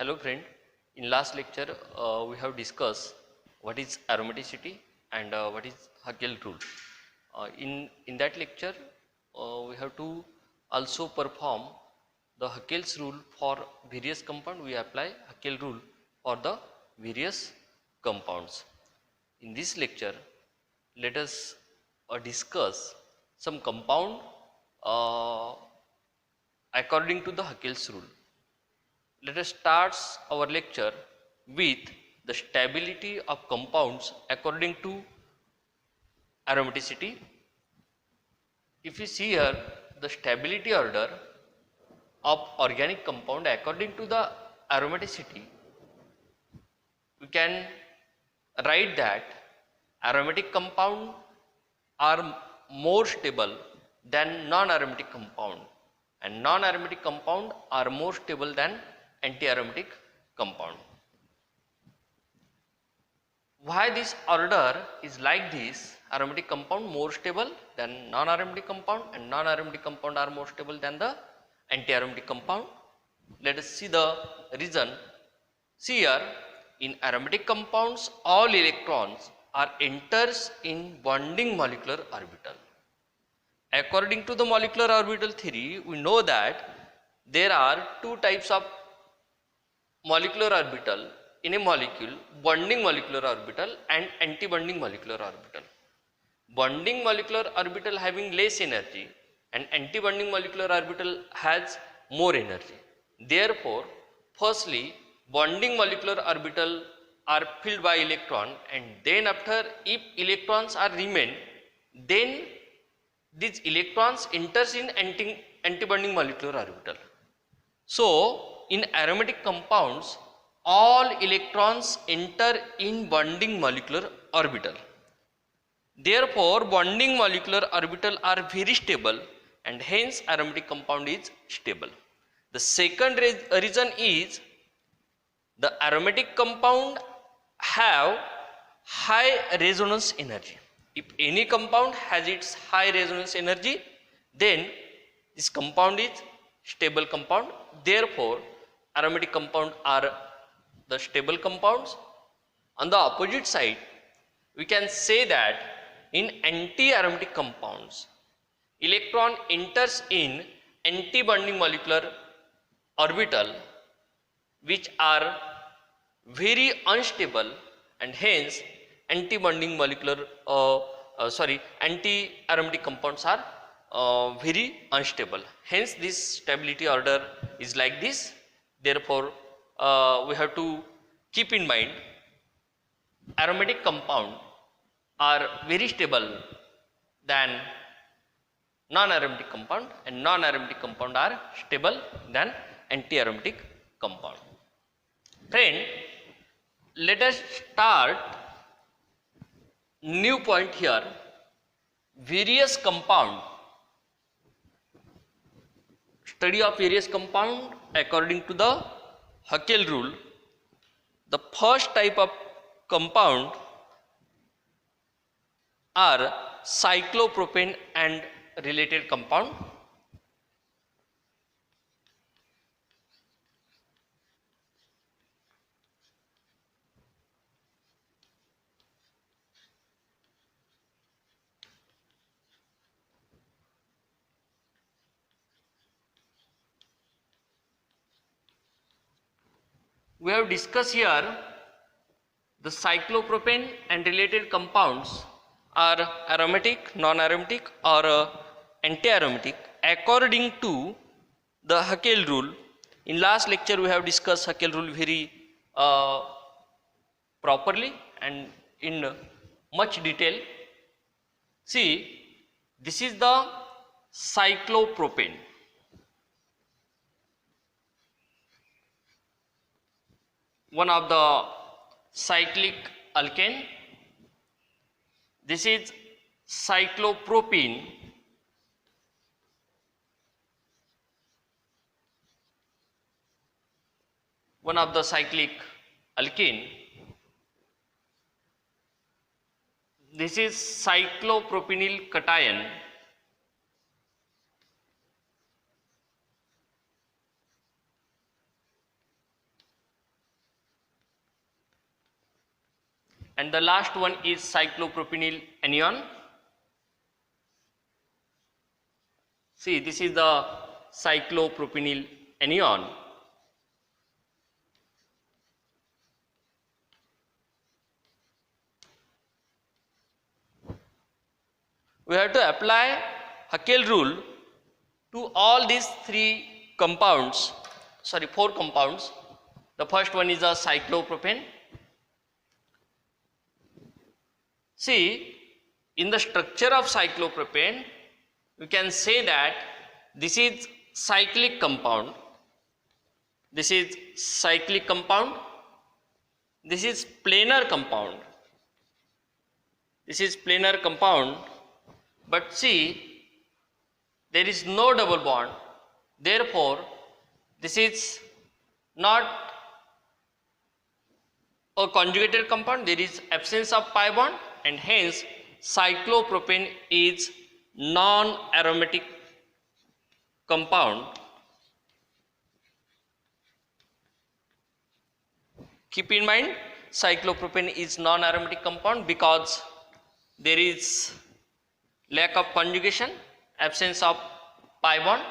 Hello friend, in last lecture we have discussed what is aromaticity and what is Haeckel rule. In that lecture we have to also perform the Haeckel's rule for various compound. We apply Haeckel rule for the various compounds. In this lecture let us discuss some compound according to the Haeckel's rule. Let us start our lecture with the stability of compounds according to aromaticity. If you see here the stability order of organic compound according to the aromaticity, we can write that aromatic compound are more stable than non-aromatic compound, and non-aromatic compound are more stable than anti-aromatic compound. Why this order is like this? Aromatic compound more stable than non-aromatic compound, and non-aromatic compound are more stable than the anti-aromatic compound. Let us see the reason. See here, in aromatic compounds all electrons are enters in bonding molecular orbital. According to the molecular orbital theory, we know that there are two types of molecular orbital in a molecule: bonding molecular orbital and anti-bonding molecular orbital. Bonding molecular orbital having less energy and anti-bonding molecular orbital has more energy. Therefore, firstly, bonding molecular orbital are filled by electron, and then after, if electrons are remain, then these electrons enters in anti-bonding molecular orbital. So, in aromatic compounds, all electrons enter in bonding molecular orbital. Therefore, bonding molecular orbital are very stable, and hence aromatic compound is stable. The second reason is the aromatic compound have high resonance energy. If any compound has its high resonance energy, then this compound is stable compound. Therefore, aromatic compound are the stable compounds. On the opposite side, we can say that in anti-aromatic compounds, electron enters in anti-bonding molecular orbital, which are very unstable, and hence anti-bonding molecular anti-aromatic compounds are very unstable. Hence this stability order is like this. Therefore, we have to keep in mind aromatic compound are very stable than non-aromatic compound, and non-aromatic compound are stable than anti-aromatic compound. Friend, let us start new point here. Various compound, study of various compound according to the Haeckel rule. The first type of compound are cyclopropane and related compound. We have discussed here the cyclopropane and related compounds are aromatic, non-aromatic or anti-aromatic according to the Haeckel rule. In last lecture we have discussed Haeckel rule very properly and in much detail. See, this is the cyclopropane. One of the cyclic alkane. This is cyclopropene. One of the cyclic alkene. This is cyclopropenyl cation. and the last one is cyclopropenyl anion. See, this is the cyclopropenyl anion. We have to apply Haeckel rule to all these four compounds. The first one is a cyclopropane. See, in the structure of cyclopropane, we can say that this is cyclic compound, this is cyclic compound, this is planar compound, this is planar compound, but see, there is no double bond, therefore this is not a conjugated compound, there is absence of pi bond, and hence cyclopropane is non-aromatic compound. Keep in mind, cyclopropane is non-aromatic compound because there is lack of conjugation, absence of pi bond.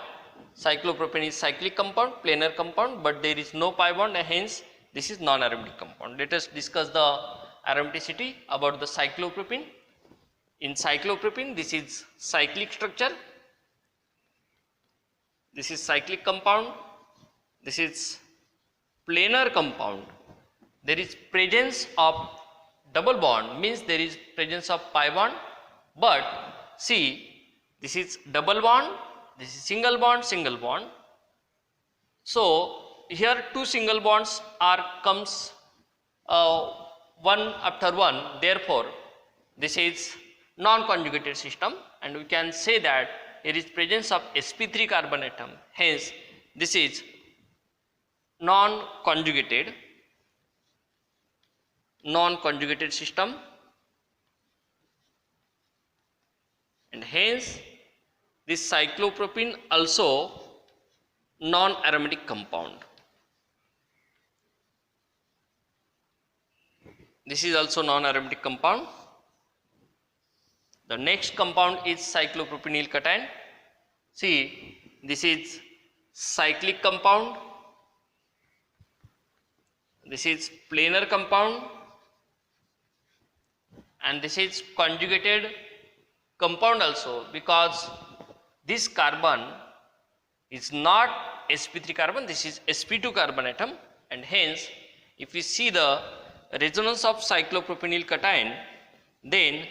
Cyclopropane is cyclic compound, planar compound, but there is no pi bond, and hence this is non-aromatic compound. Let us discuss the aromaticity about the cyclopropane. In cyclopropane, this is cyclic structure, this is cyclic compound, this is planar compound. There is presence of double bond, means there is presence of pi bond, but see, this is double bond, this is single bond, single bond. So here two single bonds comes one after one, therefore this is non-conjugated system, and we can say that there is presence of sp3 carbon atom, hence this is non-conjugated system, and hence this cyclopropene also non-aromatic compound. This is also non-aromatic compound. The next compound is cyclopropenyl cation. See, this is cyclic compound, this is planar compound, and this is conjugated compound also, because this carbon is not sp3 carbon, this is sp2 carbon atom, and hence if we see the resonance of cyclopropenyl cation, then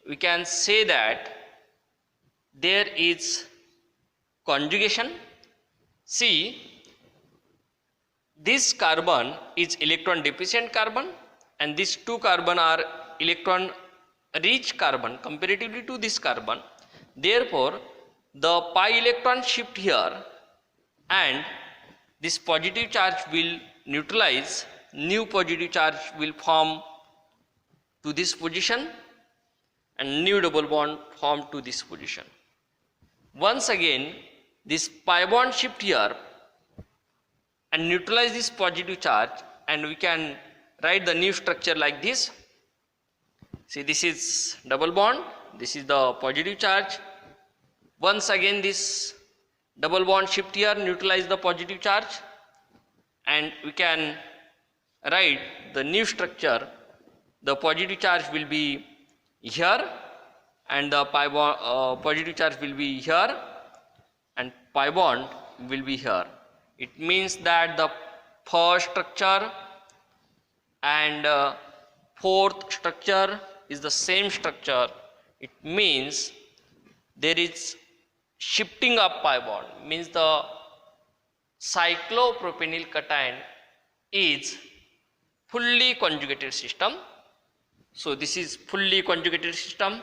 we can say that there is conjugation. See, this carbon is electron deficient carbon, and these two carbon are electron rich carbon comparatively to this carbon. Therefore, the pi electron shift here, and this positive charge will neutralize, new positive charge will form to this position, and new double bond form to this position. Once again, this pi bond shift here and neutralize this positive charge, and we can write the new structure like this. See, this is double bond, this is the positive charge. Once again, this double bond shift here, neutralize the positive charge, and we can write the new structure. The positive charge will be here, and the positive charge will be here, and pi bond will be here. It means that the first structure and fourth structure is the same structure. It means there is shifting of pi bond, means the cyclopropenyl cation is fully conjugated system. So this is fully conjugated system.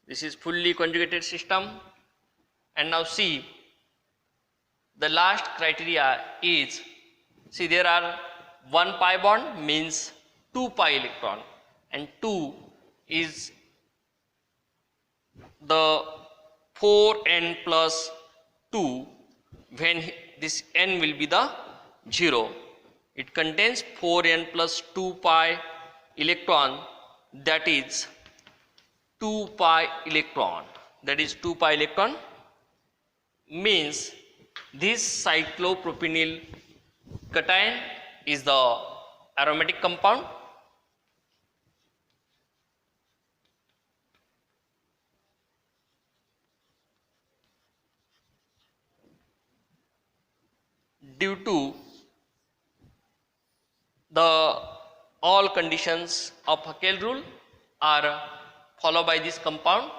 This is fully conjugated system. And now see, the last criteria is, see, there are one pi bond means 2 pi electron, and 2 is the 4n plus 2, when this n will be the 0. It contains 4n plus 2 pi electron, that is 2 pi electron. That is 2 pi electron means this cyclopropanyl cation is the aromatic compound. Due to the all conditions of Haeckel rule are followed by this compound.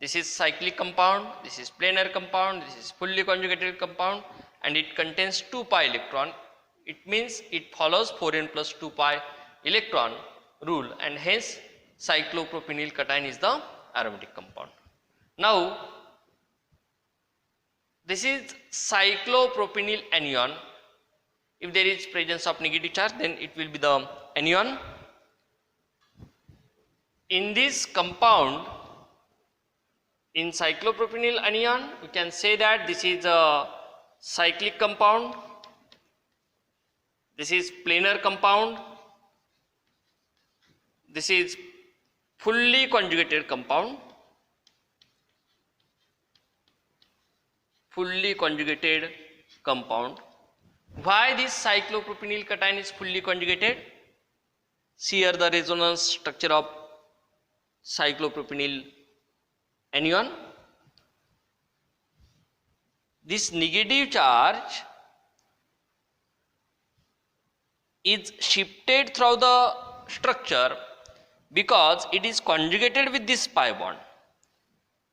This is cyclic compound, this is planar compound, this is fully conjugated compound, and it contains 2 pi electron. It means it follows 4n plus 2 pi electron rule, and hence cyclopropanyl cation is the aromatic compound. Now this is cyclopropanyl anion. If there is presence of negative charge, then it will be the anion. In this compound, in cyclopropanyl anion, we can say that this is a cyclic compound, this is planar compound, this is fully conjugated compound, Why this cyclopropanyl cation is fully conjugated? See here the resonance structure of cyclopropanyl anion. This negative charge is shifted through the structure because it is conjugated with this pi bond.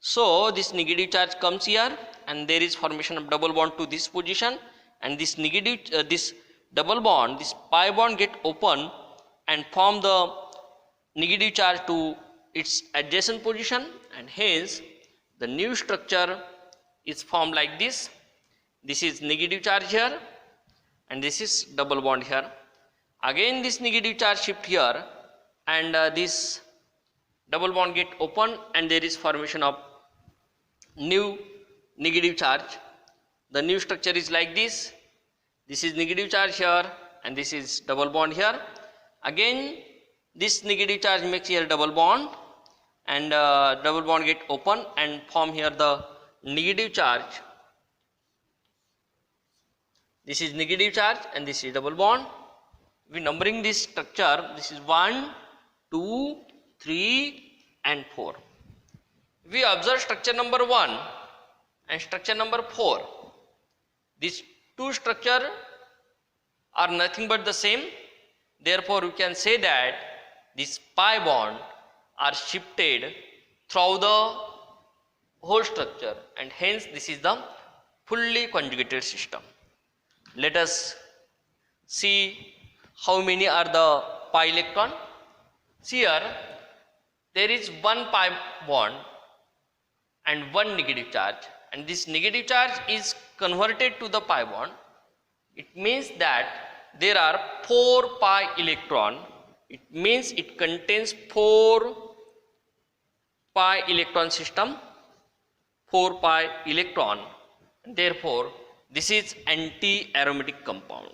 So this negative charge comes here and there is formation of double bond to this position, and this negative this double bond, this pi bond get open and form the negative charge to its adjacent position, and hence the new structure is formed like this. This is negative charge here and this is double bond here. Again this negative charge shift here and this double bond get open and there is formation of new negative charge. The new structure is like this. This is negative charge here and this is double bond here. Again this negative charge makes here double bond and double bond get open and form here the negative charge. This is negative charge and this is double bond. We numbering this structure. This is 1, 2, 3 and 4. We observe structure number 1 and structure number 4. These two structures are nothing but the same. Therefore, we can say that this pi bond are shifted through the whole structure, and hence this is the fully conjugated system. Let us see how many are the pi electron. See here, there is one pi bond and one negative charge, and this negative charge is converted to the pi bond. It means that there are 4 pi electron. It means it contains 4 pi electron system, 4 pi electron. Therefore, this is anti-aromatic compound.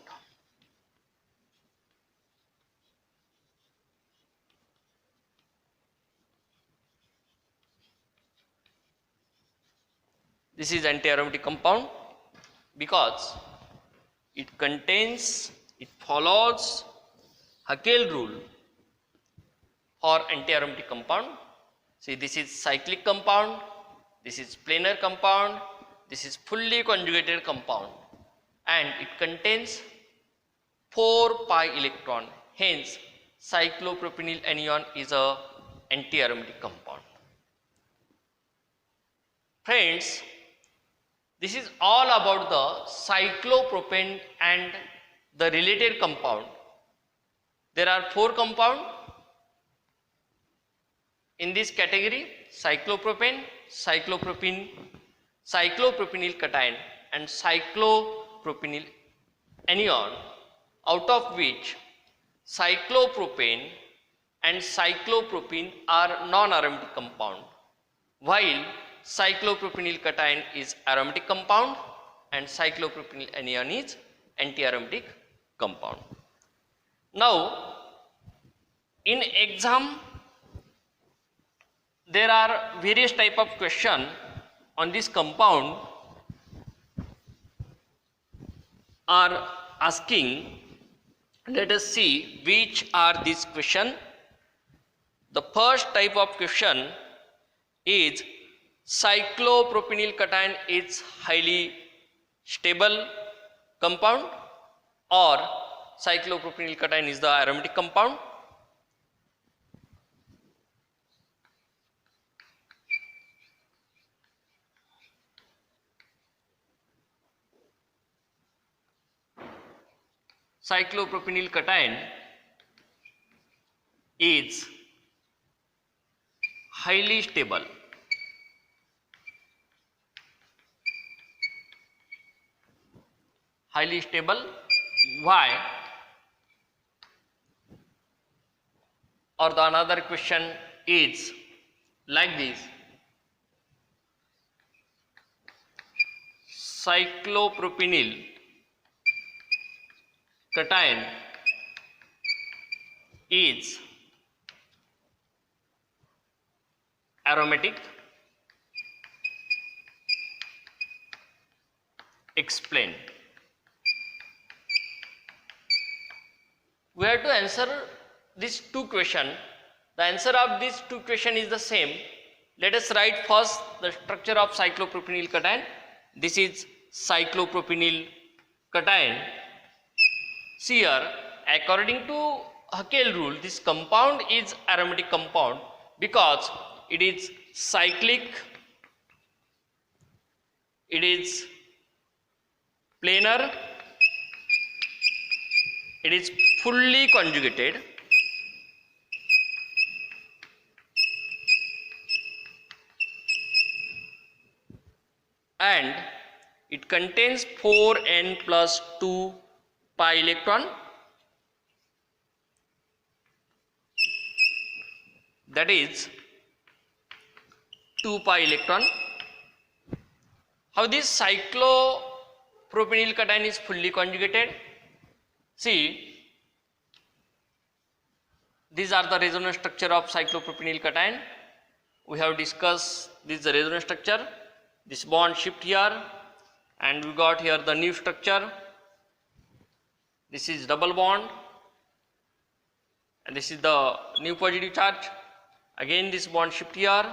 This is anti-aromatic compound because it follows Haeckel rule for anti-aromatic compound. See, this is cyclic compound, this is planar compound, this is fully conjugated compound, and it contains 4 pi electron. Hence, cyclopropanyl anion is a anti-aromatic compound. Friends, this is all about the cyclopropane and the related compound. There are 4 compounds in this category: cyclopropane, cyclopropyl cation and cyclopropanyl anion, out of which cyclopropane and cyclopropene are non-aromatic compound, while cyclopropanyl cation is aromatic compound and cyclopropanyl anion is anti-aromatic compound. Now in exam there are various type of question on this compound are asking. Let us see which are these question. The first type of question is cyclopropenyl cation is highly stable compound or cyclopropenyl cation is the aromatic compound. Cyclopropenyl cation is highly stable. Highly stable. Why? Or the another question is like this. Cyclopropenyl cation is aromatic. Explain. We have to answer these two questions. The answer of these two questions is the same. Let us write first the structure of cyclopropenyl cation. This is cyclopropenyl cation. See here, according to Haeckel rule, this compound is aromatic compound because it is cyclic, it is planar, it is fully conjugated, and it contains 4n plus 2 pi electron. That is 2 pi electron. How this cyclopropenyl cation is fully conjugated? See, these are the resonance structure of cyclopropenyl cation. We have discussed this resonance structure. This bond shift here, and we got here the new structure. This is double bond, and this is the new positive charge. Again this bond shift here.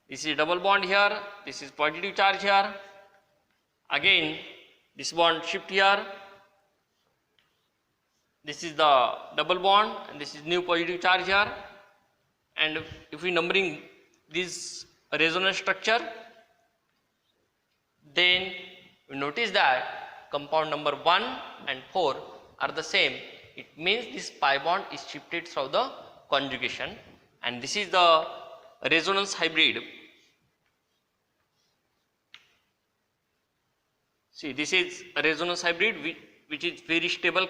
This is double bond here. This is positive charge here. Again this bond shift here. This is the double bond, and this is new positive charge here. And if we numbering this resonance structure, then we notice that compound number 1 and 4 are the same. It means this pi bond is shifted through the conjugation, and this is the resonance hybrid. See, this is a resonance hybrid which is very stable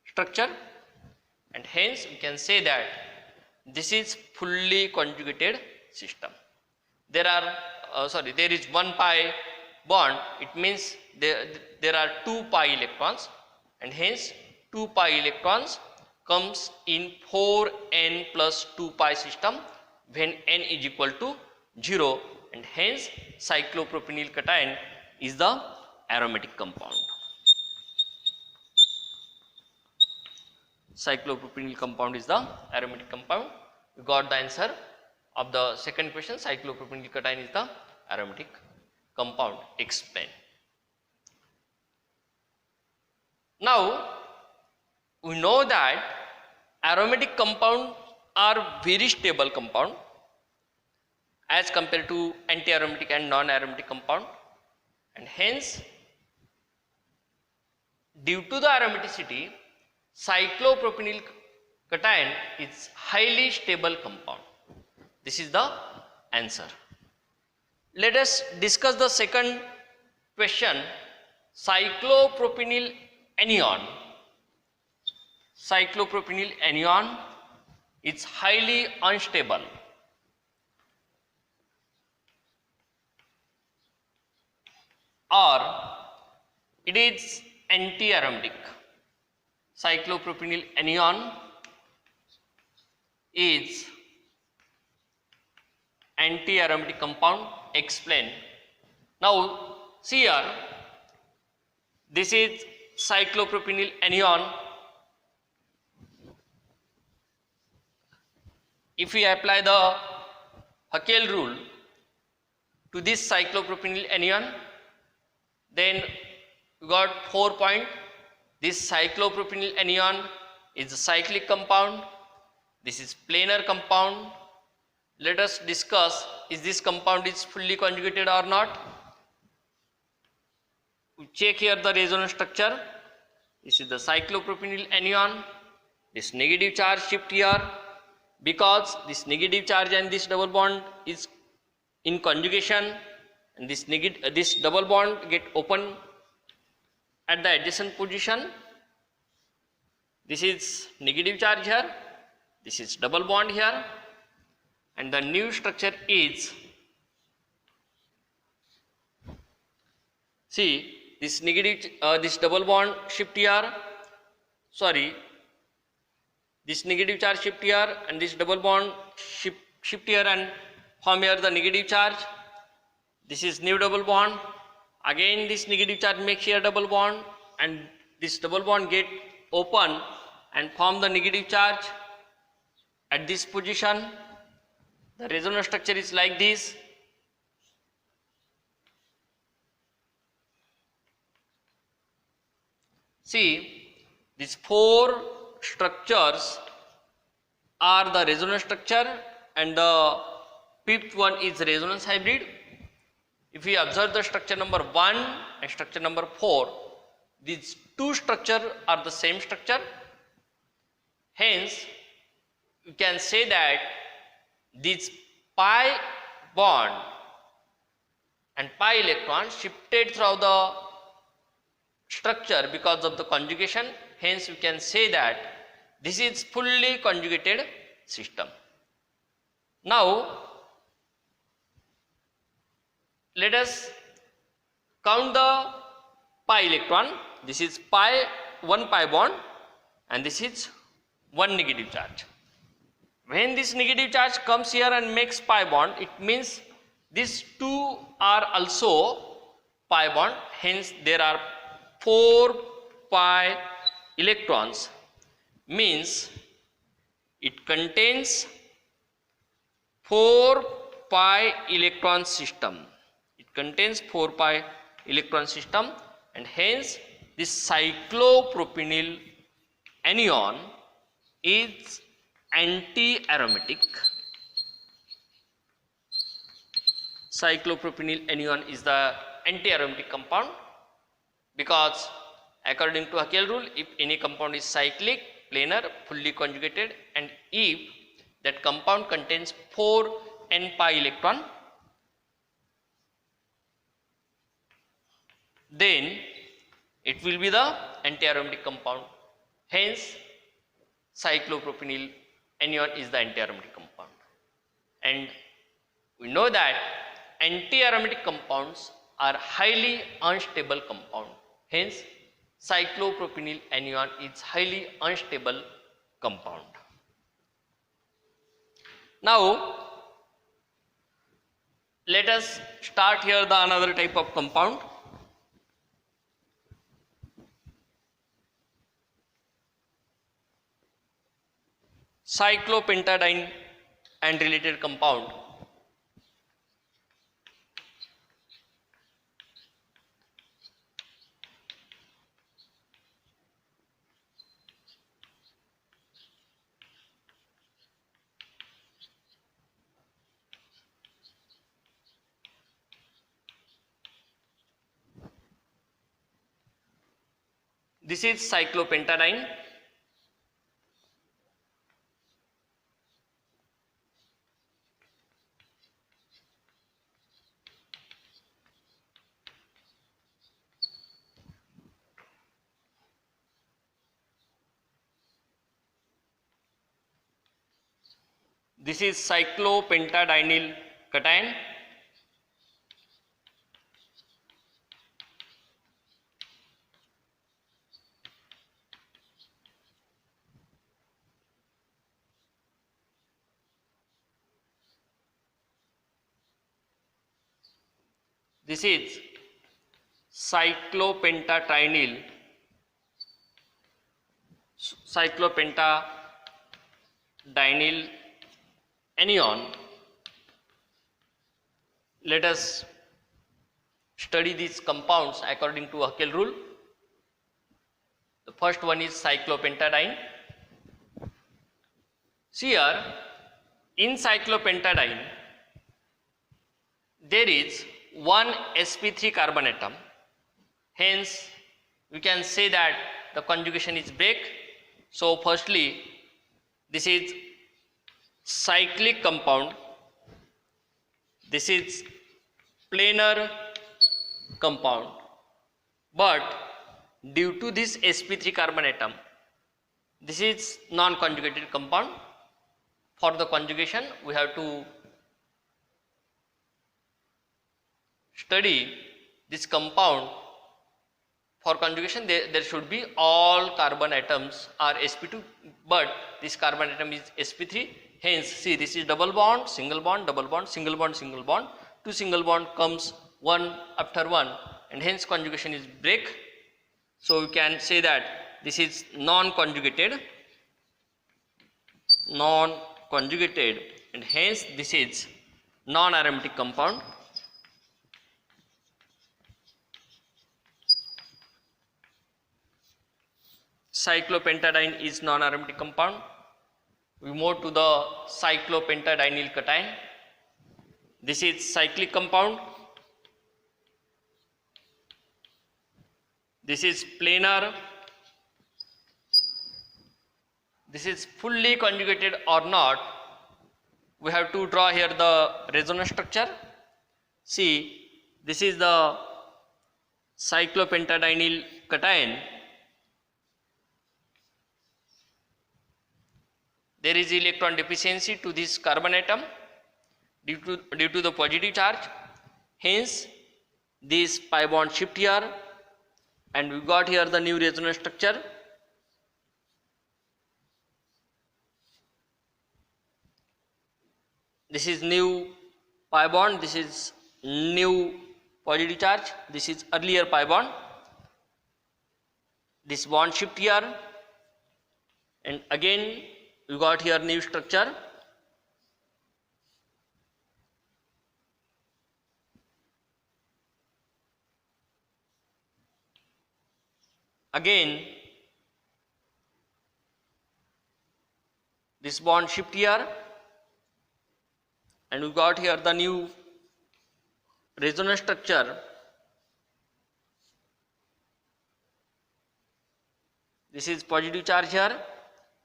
structure, and hence we can say that this is fully conjugated system. There is 1 pi bond. It means there are 2 pi electrons, and hence 2 pi electrons comes in 4n plus 2 pi system when n is equal to 0, and hence cyclopropenyl cation is the aromatic compound. Cyclopropenyl compound is the aromatic compound. We got the answer of the second question. Cyclopropenyl cation is the aromatic compound. Explain. Now we know that aromatic compounds are very stable compound as compared to anti-aromatic and non-aromatic compound, and hence due to the aromaticity, cyclopropenyl cation is highly stable compound. This is the answer. Let us discuss the second question. Cyclopropenyl anion. Cyclopropenyl anion is highly unstable. Or It is anti-aromatic. Cyclopropenyl anion is anti-aromatic compound. Explain. Now see here, this is cyclopropenyl anion. If we apply the Haeckel rule to this cyclopropenyl anion, then we got 4 points. This cyclopropenyl anion is a cyclic compound. This is planar compound. Let us discuss, is this compound is fully conjugated or not. We check here the resonance structure. This is the cyclopropenyl anion. This negative charge shift here, because this negative charge and this double bond is in conjugation, and this double bond get open at the adjacent position. This is negative charge here, this is double bond here, and the new structure is, see, this this double bond shift here, this negative charge shift here, and this double bond shift here and form here the negative charge. This is new double bond. Again this negative charge makes here double bond, and this double bond get open and form the negative charge at this position. The resonance structure is like this. See, these 4 structures are the resonance structure, and the 5th one is resonance hybrid. If we observe the structure number 1 and structure number 4, these 2 structures are the same structure. Hence, you can say that this pi bond and pi electron shifted through the structure because of the conjugation. Hence, you can say that this is fully conjugated system. Now, let us count the pi electron. This is one pi bond, and this is one negative charge. When this negative charge comes here and makes pi bond, it means these 2 are also pi bond. Hence, there are 4 pi electrons, means it contains 4 pi electron system. It contains 4 pi electron system, and hence this cyclopropenyl anion is anti-aromatic. Cyclopropenyl anion is the anti-aromatic compound, because according to Haeckel rule, if any compound is cyclic, planar, fully conjugated, and if that compound contains 4 n pi electron, then it will be the anti-aromatic compound. Hence, cyclopropenyl anion is the anti-aromatic compound. And we know that anti-aromatic compounds are highly unstable compound. Hence, cyclopropenyl anion is highly unstable compound. Now, let us start here the another type of compound. Cyclopentadiene and related compound. This is cyclopentadiene. This is cyclopentadienyl cation. This is cyclopentatrienyl, cyclopentadienyl anion. Let us study these compounds according to Haeckel rule. The first one is cyclopentadiene. See here, in cyclopentadiene there is one sp3 carbon atom, hence we can say that the conjugation is break. So firstly, this is cyclic compound, this is planar compound, but due to this sp3 carbon atom, this is non-conjugated compound. For the conjugation we have to study this compound. For conjugation there should be all carbon atoms are sp2, but this carbon atom is sp3. Hence see, this is double bond, single bond, double bond, single bond, single bond. Two single bond comes one after one, and hence conjugation is break. So we can say that this is non-conjugated, and hence this is non-aromatic compound. Cyclopentadiene is non-aromatic compound. We move to the cyclopentadienyl cation. This is cyclic compound. This is planar. This is fully conjugated or not. We have to draw here the resonance structure. See, this is the cyclopentadienyl cation. There is electron deficiency to this carbon atom due to the positive charge. Hence this pi bond shift here, and we got here the new resonance structure. This is new pi bond, this is new positive charge, this is earlier pi bond. This bond shift here, and again we got here new structure. Again this bond shift here, and we got here the new resonance structure. This is positive charge here,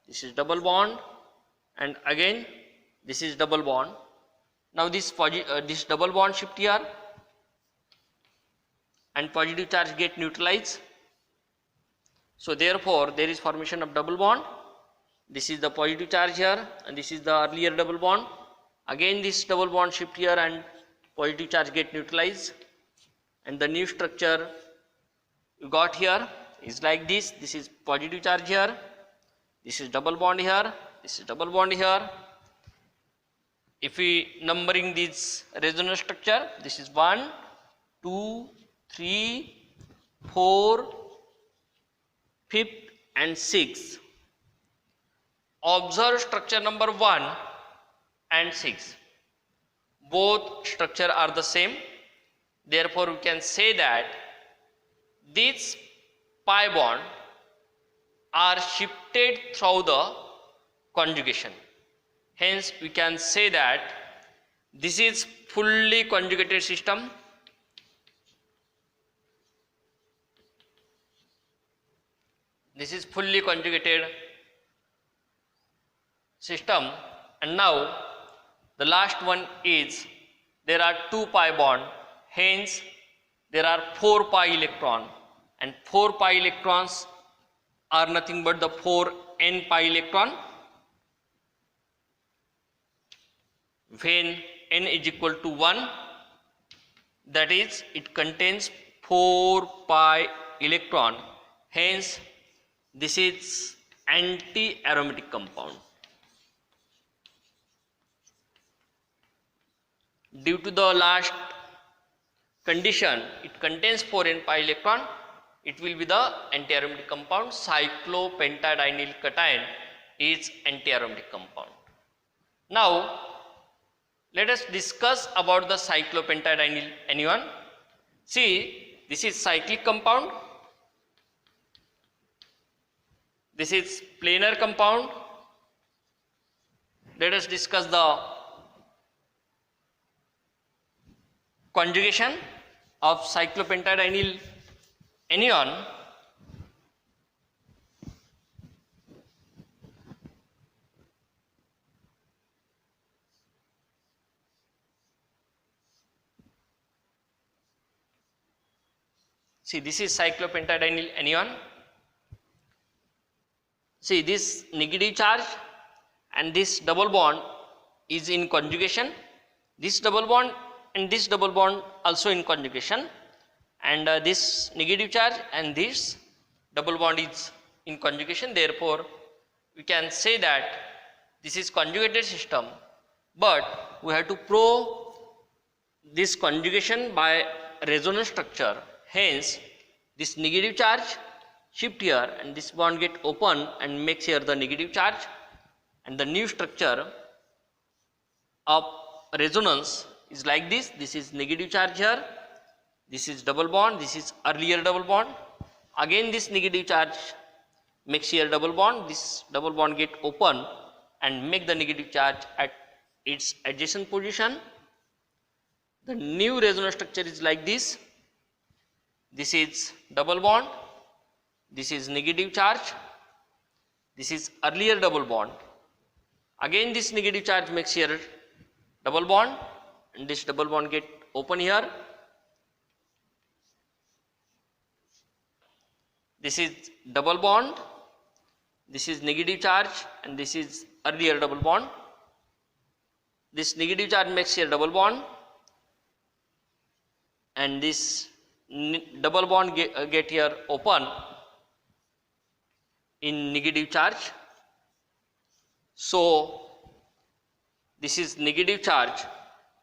this is double bond, and again this is double bond. Now this double bond shift here, and positive charge get neutralized. So therefore there is formation of double bond. This is the positive charge here, and this is the earlier double bond. Again this double bond shift here, and positive charge get neutralized, and the new structure you got here is like this. This is positive charge here, this is double bond here, this is double bond here. If we numbering this resonance structure, this is 1, 2, 3, 4, 5th and 6. Observe structure number 1 and 6. Both structure are the same. Therefore we can say that these pi bond are shifted through the conjugation. Hence we can say that this is fully conjugated system. This is fully conjugated system. And now the last one is there are 2 pi bond, hence there are 4 pi electron, and 4 pi electrons are nothing but the 4 n pi electron. When n is equal to 1, that is it contains 4 pi electron, hence this is anti-aromatic compound. Due to the last condition it contains 4n pi electron, it will be the anti-aromatic compound. Cyclopentadienyl cation is anti-aromatic compound. Now let us discuss about the cyclopentadienyl anion. See, this is cyclic compound, this is planar compound. Let us discuss the conjugation of cyclopentadienyl anion. See, this is cyclopentadienyl anion. See, this negative charge and this double bond is in conjugation. This double bond and this double bond also in conjugation, and this negative charge and this double bond is in conjugation. Therefore, we can say that this is conjugated system, but we have to prove this conjugation by resonance structure. Hence, this negative charge shift here and this bond get open and makes here the negative charge, and the new structure of resonance is like this. This is negative charge here, this is double bond, this is earlier double bond, again this negative charge makes here double bond, this double bond get open and make the negative charge at its adjacent position. The new resonance structure is like this. This is double bond, this is negative charge, this is earlier double bond, again this negative charge makes here double bond and this double bond get open here. This is double bond, this is negative charge and this is earlier double bond. This negative charge makes here double bond and this double bond get here open in negative charge. So this is negative charge,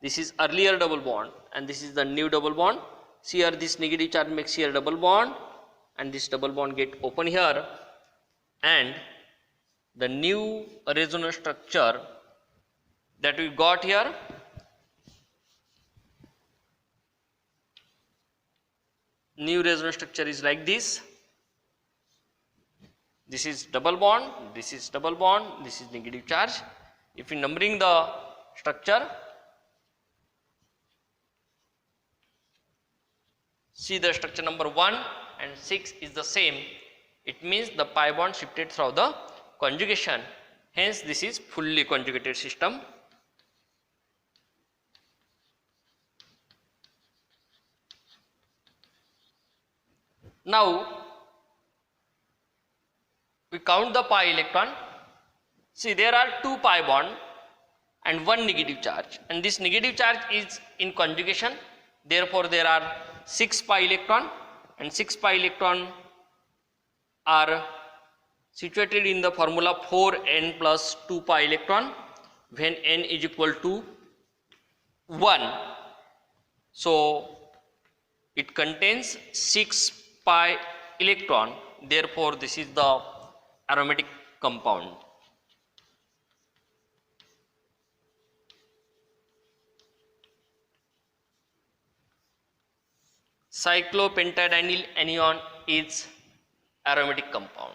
this is earlier double bond and this is the new double bond. See here this negative charge makes here double bond and this double bond get open here, and the new resonance structure that we got here, new resonance structure is like this. This is double bond, this is double bond, this is negative charge. If we numbering the structure, see the structure number 1 and 6 is the same. It means the pi bond shifted through the conjugation. Hence, this is fully conjugated system. Now, we count the pi electron. See, there are 2 pi bond and 1 negative charge, and this negative charge is in conjugation. Therefore, there are 6 pi electron, and 6 pi electron are situated in the formula 4n plus 2 pi electron when n is equal to 1. So, it contains 6 pi electron. Therefore, this is the aromatic compound. Cyclopentadienyl anion is aromatic compound.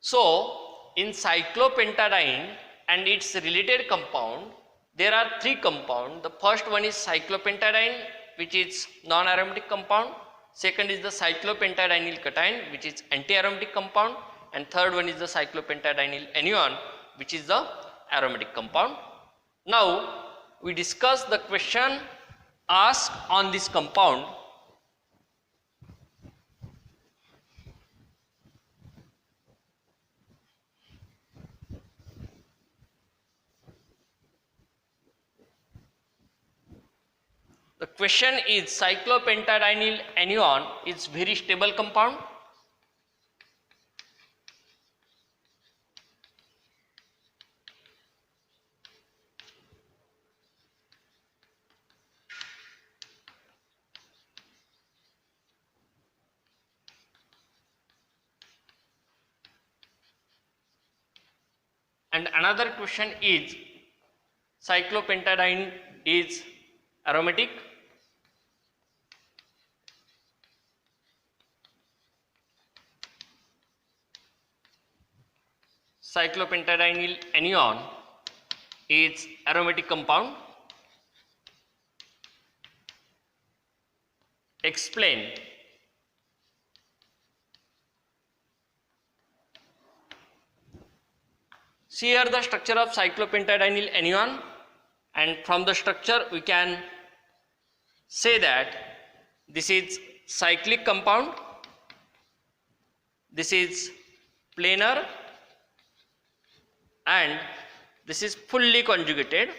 So, in cyclopentadiene and its related compound, there are 3 compounds. The first one is cyclopentadiene, which is non-aromatic compound. Second is the cyclopentadienyl cation, which is anti-aromatic compound, and third one is the cyclopentadienyl anion, which is the aromatic compound. Now, we discuss the question asked on this compound. The question is, cyclopentadienyl anion is very stable compound. And another question is, cyclopentadiene is aromatic? Cyclopentadienyl anion is aromatic compound. Explain. See here the structure of cyclopentadienyl anion, and from the structure we can say that this is cyclic compound, this is planar, and this is fully conjugated.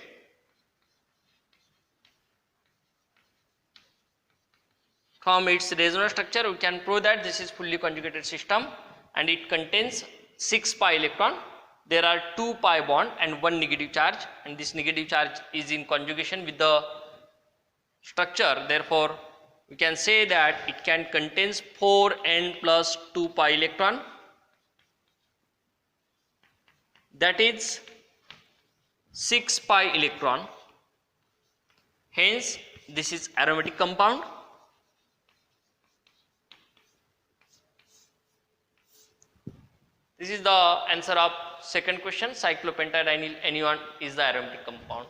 From its resonance structure we can prove that this is fully conjugated system, and it contains 6 pi electron. There are 2 pi bond and 1 negative charge, and this negative charge is in conjugation with the structure. Therefore we can say that it can contains 4n plus 2 pi electron, that is 6 pi electron. Hence this is aromatic compound. This is the answer of second question. Cyclopentadienyl anion is the aromatic compound.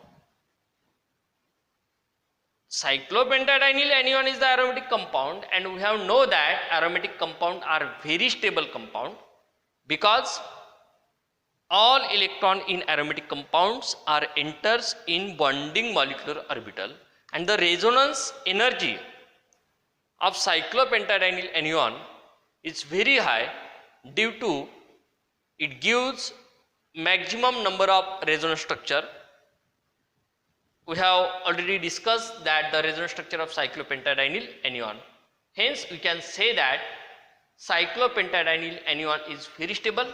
Cyclopentadienyl anion is the aromatic compound, and we have know that aromatic compound are very stable compound, because all electron in aromatic compounds are enters in bonding molecular orbital, and the resonance energy of cyclopentadienyl anion is very high due to it gives maximum number of resonance structure. We have already discussed that the resonance structure of cyclopentadienyl anion. Hence we can say that cyclopentadienyl anion is very stable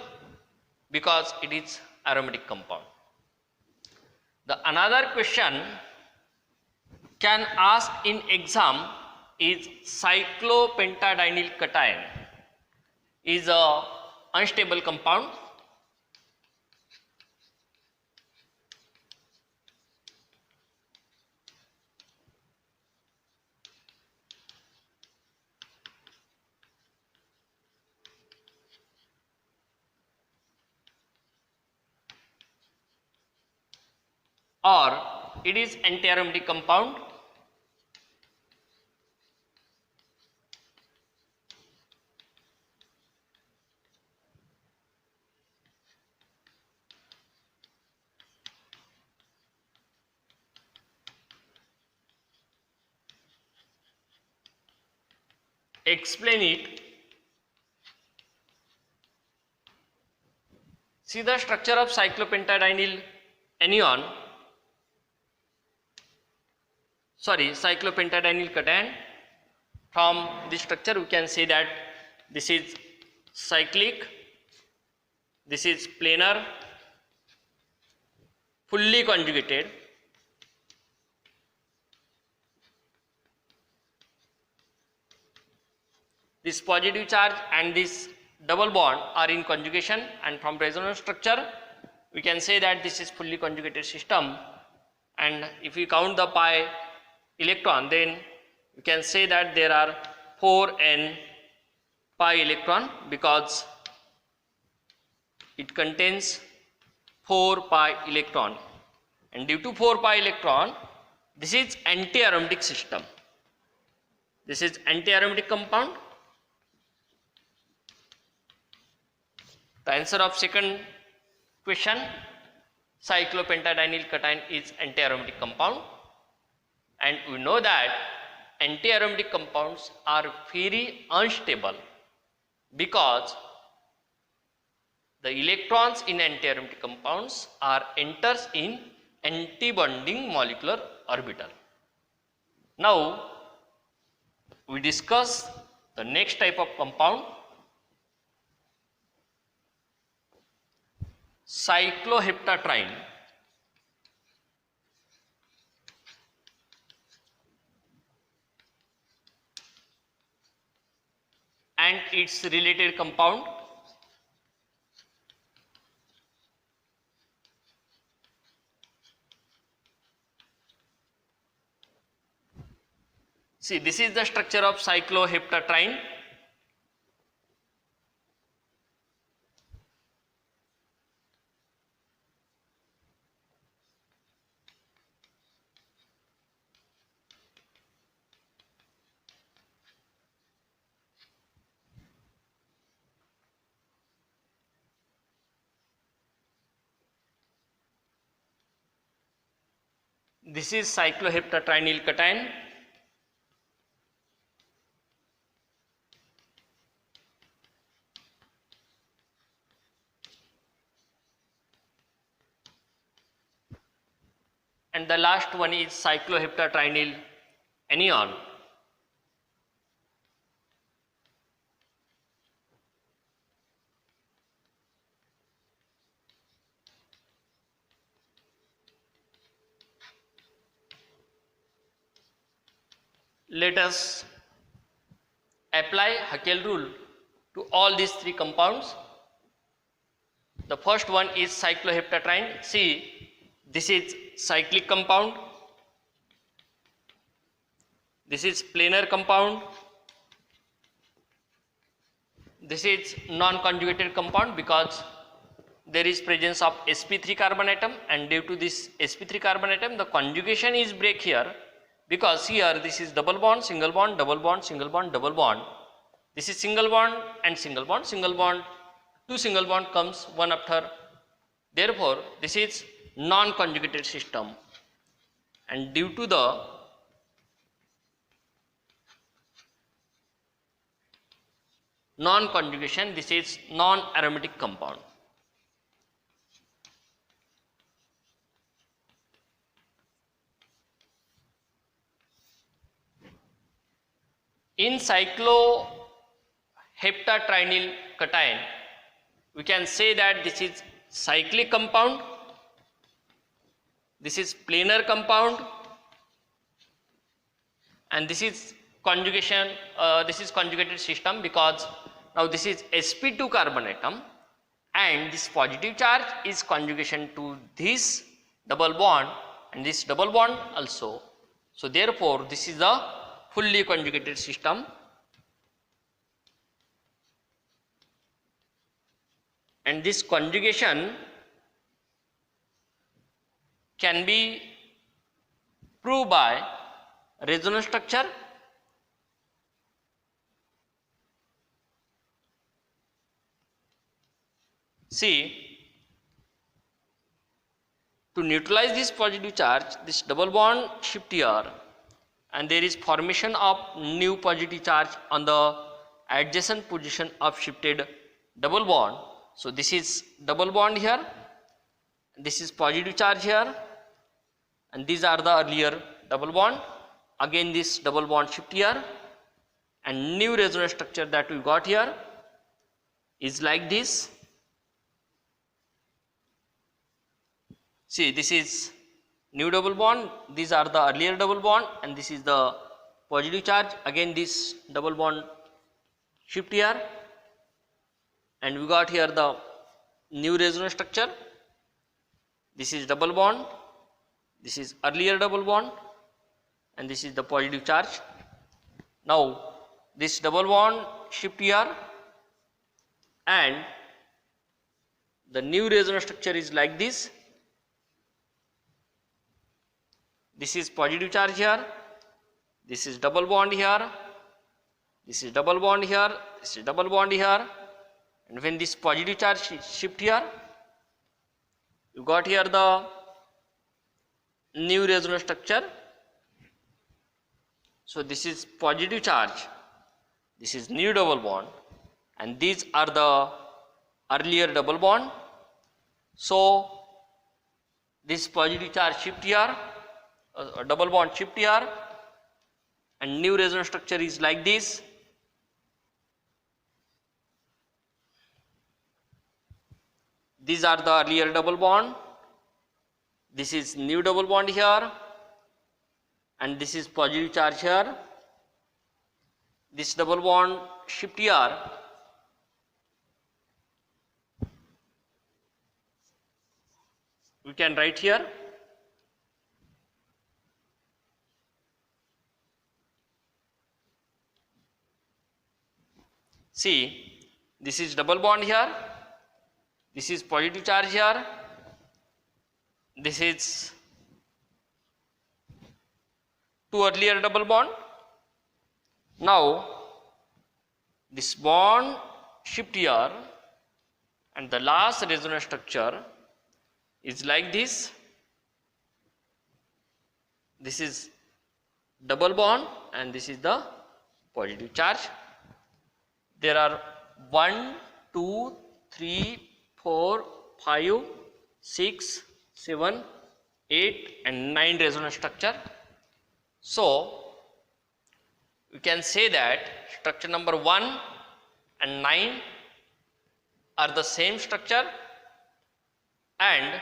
because it is aromatic compound. The another question can ask in exam is, cyclopentadienyl cation is a unstable compound. Or it is anti-aromatic compound. Explain it. See the structure of cyclopentadienyl anion, cyclopentadienyl cation. From this structure we can say that this is cyclic, this is planar, fully conjugated. This positive charge and this double bond are in conjugation, and from resonance structure we can say that this is fully conjugated system. And if we count the pi electron, then you can say that there are 4n pi electron, because it contains 4 pi electron, and due to 4 pi electron this is anti-aromatic system. This is anti-aromatic compound. The answer of second question, cyclopentadienyl cation is anti-aromatic compound, and we know that anti-aromatic compounds are very unstable because the electrons in anti-aromatic compounds are enters in anti-bonding molecular orbital. Now we discuss the next type of compound, cycloheptatrine. And its related compound. See, this is the structure of cycloheptatrine. This is cycloheptatrinyl cation. And the last one is cycloheptatrinyl anion. Let us apply Haeckel rule to all these three compounds. The first one is cycloheptatrine. See, this is cyclic compound, this is planar compound, this is non-conjugated compound because there is presence of sp3 carbon atom, and due to this sp3 carbon atom the conjugation is break here, because here this is double bond, single bond, double bond, single bond, double bond. This is single bond and single bond, single bond, two single bond comes one after. Therefore, this is non-conjugated system, and due to the non-conjugation, this is non-aromatic compound. In cycloheptatrinyl cation, we can say that this is cyclic compound, this is planar compound, and this is conjugation. This is conjugated system because now this is sp2 carbon atom, and this positive charge is conjugation to this double bond and this double bond also. So therefore, this is the fully conjugated system. And this conjugation can be proved by resonance structure. See, to neutralize this positive charge, this double bond shift here, and there is formation of new positive charge on the adjacent position of shifted double bond. So this is double bond here, this is positive charge here, and these are the earlier double bond. Again this double bond shift here, and new resonance structure that we got here is like this. See, this is new double bond, these are the earlier double bond, and this is the positive charge. Again this double bond shift here, and we got here the new resonance structure. This is double bond, this is earlier double bond, and this is the positive charge. Now this double bond shift here, and the new resonance structure is like this. This is positive charge here, this is double bond here, this is double bond here, this is double bond here, and when this positive charge shift here, you got here the new resonance structure. So this is positive charge, this is new double bond, and these are the earlier double bond. So this positive charge shift here, double bond shift here, and new resonance structure is like this. These are the earlier double bond, this is new double bond here, and this is positive charge here. This double bond shift here, we can write here. See, this is double bond here, this is positive charge here, this is two earlier double bond. Now this bond shift here and the last resonance structure is like this. This is double bond and this is the positive charge. There are 1, 2, 3, 4, 5, 6, 7, 8 and 9 resonance structure. So we can say that structure number 1 and 9 are the same structure, and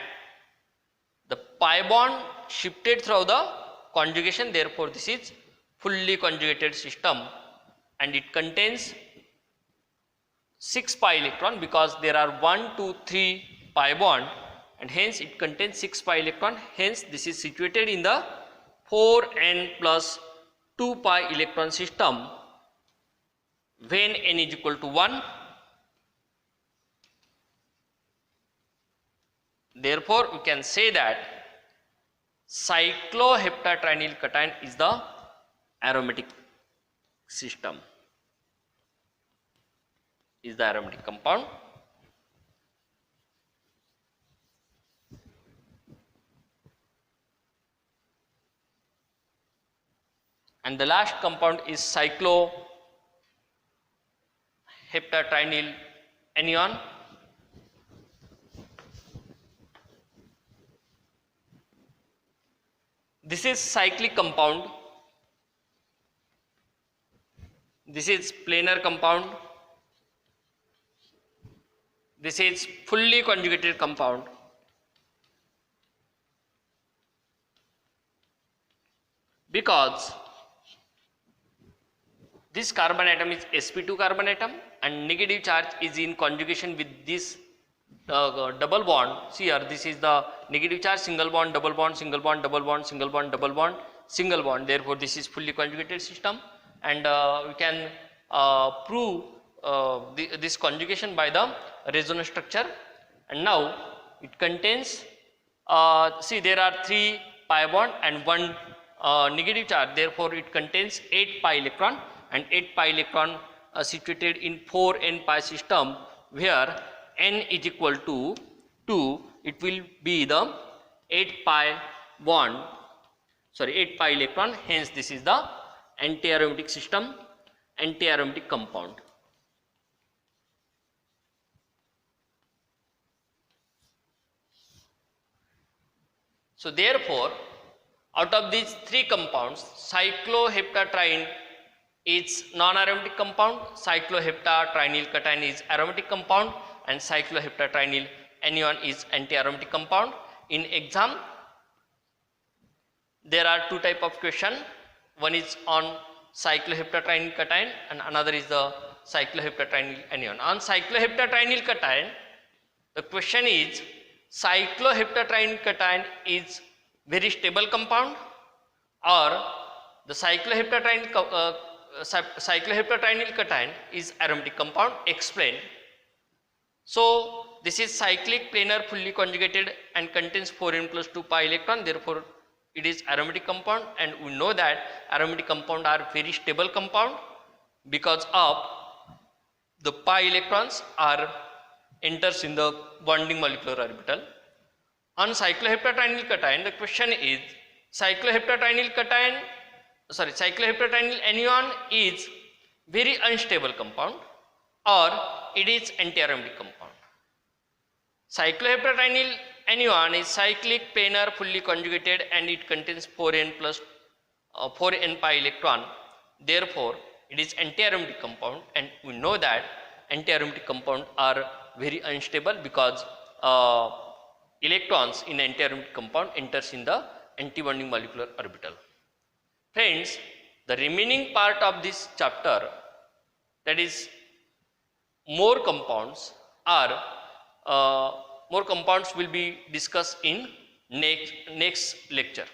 the pi bond shifted through the conjugation. Therefore this is fully conjugated system, and it contains 6 pi electron because there are 1, 2, 3 pi bond, and hence it contains 6 pi electron. Hence this is situated in the 4n plus 2 pi electron system when n is equal to 1. Therefore we can say that cycloheptatrinyl cation is the aromatic system, is the aromatic compound. And the last compound is cycloheptatrinyl anion. This is cyclic compound, this is planar compound, this is fully conjugated compound. Because this carbon atom is sp2 carbon atom and negative charge is in conjugation with this double bond. See here, this is the negative charge, single bond, double bond, single bond, double bond, single bond, double bond, single bond. Therefore this is fully conjugated system, and we can prove this conjugation by the resonance structure. And now it contains, see, there are 3 pi bond and 1 negative charge. Therefore it contains 8 pi electron, and 8 pi electron situated in 4n pi system, where n is equal to 2. It will be the 8 pi bond, sorry, 8 pi electron. Hence this is the anti-aromatic system, anti-aromatic compound. So therefore out of these 3 compounds, cycloheptatriene is non-aromatic compound, cycloheptatrinyl cation is aromatic compound, and cycloheptatrinyl anion is anti-aromatic compound. In exam there are 2 type of question. One is on cycloheptatrinyl cation and another is the cycloheptatrinyl anion. On cycloheptatrinyl cation, the question is, cycloheptatrinyl cation is very stable compound, or the cycloheptatrinyl cation is aromatic compound. Explain. So this is cyclic, planar, fully conjugated and contains 4n plus 2 pi electron. Therefore it is aromatic compound, and we know that aromatic compound are very stable compound because of the pi electrons are enters in the bonding molecular orbital. On cycloheptatrinyl cation, the question is, cycloheptatrinyl anion is very unstable compound, or it is anti-aromatic compound. Cycloheptatrinyl anion is cyclic, planar, fully conjugated, and it contains 4n plus 4n pi electron. Therefore it is anti-aromatic compound, and we know that anti-aromatic compound are very unstable because electrons in anti-aromatic compound enters in the anti-bonding molecular orbital. Friends, the remaining part of this chapter, that is more compounds will be discussed in next lecture.